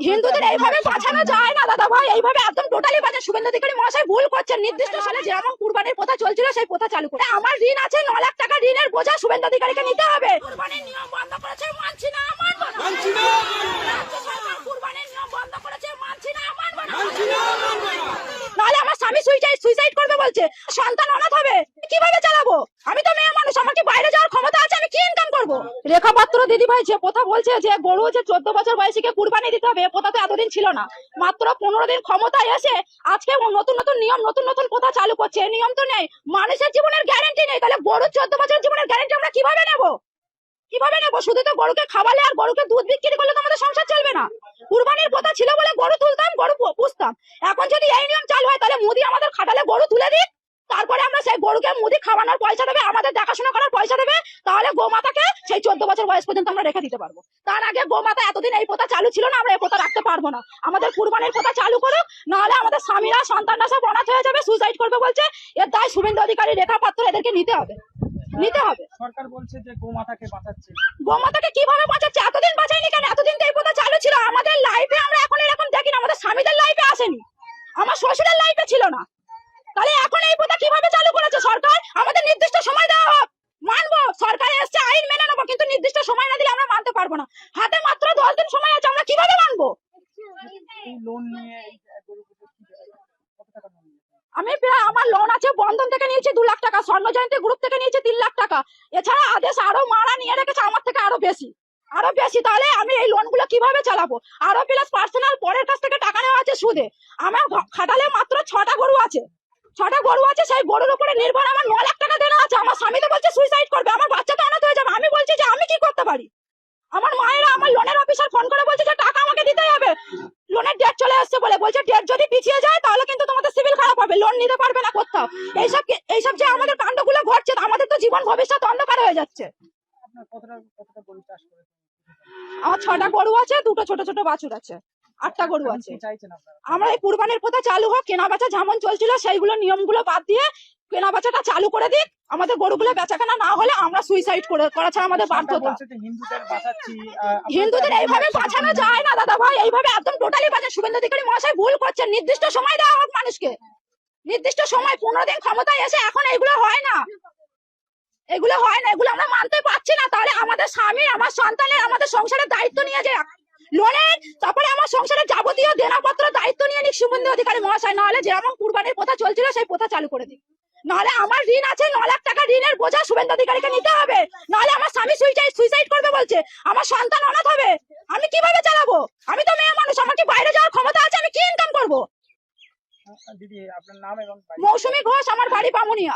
হিন্দুদের এইভাবে বাঁচানো যায় না দাদা ভাই, এইভাবে একদম টোটালি বাঁচা। শুভেন্দু অধিকারী মহাশয় ভুল করছেন। নির্দিষ্ট সালে যেমন কুরবানির প্রথা চলছিল সেই প্রথা চালু করে আমার ঋণ আছে 9 লাখ টাকা, ঋণের বোঝা শুভেন্দু অধিকারীকে নিতে হবে। কুরবানির নিয়ম বন্ধ করেছে, মানছি না, মানবো না। মানছি না। রাজ্য সরকার কুরবানির নিয়ম বন্ধ করেছে, মানছি না, মানবো না। মানছি না, মানবো না। নাহলে আমার স্বামী সুইসাইড করবে বলছে, সন্তান অনাথ হবে, কিভাবে চালাবো? আমি তো মেয়ে মানুষ, আমার কি বাইরে যাওয়ার ক্ষমতা আছে? আমি কি ইনকাম করবো? রেখা পাত্র দিদি ভাই যে কথা বলছে যে গরু যে 14 বছর বয়সীকে কুরবানি দিতে হবে, প্রথা তো এতদিন ছিল না। মাত্র 15 দিন ক্ষমতায় এসে আজকে নতুন নতুন নিয়ম, নতুন নতুন প্রথা চালু করছে। এই নিয়ম তো নেই, মানুষের জীবনের গ্যারান্টি নেই। তাহলে গরুর 14 বছর জীবনের গ্যারান্টি আমরা কিভাবে নেবো? কিভাবে নেবো? শুধু তো গরুকে খাওয়ালে আর গরুকে দুধ বিক্রি করলে তো আমাদের সংসার চলবে না। কুরবানির প্রথা ছিল বলে গরু তুলতাম, গরু পুষতাম। এখন যদি এই নিয়ম চালু হয় তাহলে মোদি আমাদের খাটালে গরু তুলে দিক, তারপরে আমরা সেই গরুকে মুদি খাওয়ানোর পয়সা দেবে, আমাদের দেখাশোনা করার পয়সা দেবে, তাহলে গোমাতাকে সেই 14 বছর বয়স পর্যন্ত আমরা রেখে দিতে পারবো। তার আগে গোমাতা এতদিন এই প্রথা চালু ছিল না, আমরা এই প্রথা রাখতে পারবো না। আমাদের কুরবানির প্রথা চালু করুক, নাহলে আমাদের স্বামীরা সন্তানরা সব অনাথ হয়ে যাবে, সুইসাইড করবে বলছে। এর দায় শুভেন্দু অধিকারী, রেখা পাত্র, এদেরকে নিতে হবে, নিতে হবে। সরকার বলছে যে গোমাতাকে বাঁচাচ্ছে। গোমাতাকে কিভাবে বাঁচাচ্ছে? এতদিন বাঁচায়নি কেন? এতদিন তো এই প্রথা চালু ছিল। আমাদের লাইফে আমরা এখন এরকম দেখি না, আমাদের স্বামীদের লাইফে আসেনি, আমার শ্বশুরের লাইফে ছিল না। তাহলে এখন এই প্রথা কিভাবে চালু করেছে সরকার? আমাদের নির্দিষ্ট সময় দেওয়া হোক, মানবো। সরকার এসছে, আইন মেনে নেবো, কিন্তু নির্দিষ্ট সময় না দিলে আমরা মানতে পারবো না। হাতে মাত্র 10 দিন সময় আছে, আমরা কিভাবে মানবো? এই লোন নিয়ে এই গরু পুজো কত টাকা লোন নিয়েছে? আমি প্রায়, আমার লোন আছে বন্ধন থেকে নিয়েছি 2 লাখ টাকা, স্বর্ণ জয়ন্তী গ্রুপ থেকে নিয়েছি 3 লাখ টাকা। এছাড়া আদেশ আরো মারা নিয়ে রেখেছে আমার থেকে আরো বেশি। তাহলে আমি এই লোন গুলো কিভাবে চালাবো? আরো প্লাস পার্সোনাল পরের কাছ থেকে টাকা নেওয়া আছে সুদে। আমার খাটালে মাত্র 6টা গরু আছে, 6টা গরু আছে, সেই গরুর উপরে নির্ভর আমার 9 লাখ টাকা দেনা আছে। আমার স্বামী তো বলছে সুইসাইড করবে, আমার বাচ্চা তো অনাথ হয়ে যাবে। আমি বলছি যে আমি কি করতে পারি? আমার মায়েরা, আমার লোনের অফিসার ফোন করে বলছে যে টাকা আমাকে দিতে হবে, লোনের ডেট চলে আসছে বলে। বলছে ডেট যদি পিছিয়ে যায় তাহলে কিন্তু তোমাদের সিভিল খারাপ হবে, লোন নিতে পারবে না কোথাও। এইসব যে আমাদের কাণ্ডগুলো ঘটছে, আমাদের তো জীবন ভবিষ্যৎ অন্ধকার হয়ে যাচ্ছে। আপনার কতটা গরু চাষ করেছেন? আমার 6টা গরু আছে, 2টো ছোট ছোট বাছুর আছে, 8টা গরু আছে। কি চাইছেন আপনারা? আমরা এই কুরবানির প্রথা চালু হোক, কেনা বেচা যেমন চলছিল সেইগুলো নিয়মগুলো বাদ দিয়ে কেনা বেচাটা চালু করে দিক। আমাদের গরুগুলো বেচাকেনা না হলে আমরা সুইসাইড করা ছাড়া আমাদের বাধ্যতা। বলছে যে হিন্দুদের বাঁচাচ্ছি। হিন্দুদের এইভাবে বাঁচানো যায় না দাদা ভাই, এইভাবে একদম টোটালি বাঁচা। শুভেন্দু অধিকারী মহাশয় ভুল করছেন। নির্দিষ্ট সময় দেওয়া হোক মানুষকে, নির্দিষ্ট সময়। 15 দিন ক্ষমতায় এসে এখন এগুলো হয় না, এগুলো আমরা মানতে পারছি না। তাহলে আমাদের স্বামী, আমার সন্তানের, আমাদের সংসারের দায়িত্ব নিয়ে যে লোনের, তারপরে আমার সংসারের যাবতীয় দেনাপত্র দায়িত্ব নিয়ে নিক শুভেন্দু অধিকারী মহাশয়। নাহলে যেমন কুরবানির প্রথা চলছিল সেই প্রথা চালু করে দিক। নাহলে আমার ঋণ আছে 9 লাখ টাকা, ঋণের বোঝা শুভেন্দু অধিকারীকে নিতে হবে। নাহলে আমার স্বামী সুইসাইড করবে বলছে, আমার সন্তান অনাথ হবে, আমি কিভাবে চালাবো? আমি তো মেয়ে মানুষ, আমার কি বাইরে যাওয়ার ক্ষমতা আছে? আমি কি ইনকাম করবো? দিদি আপনার নাম এবং মৌসুমী ঘোষ, আমার বাড়ি বামুনিয়া।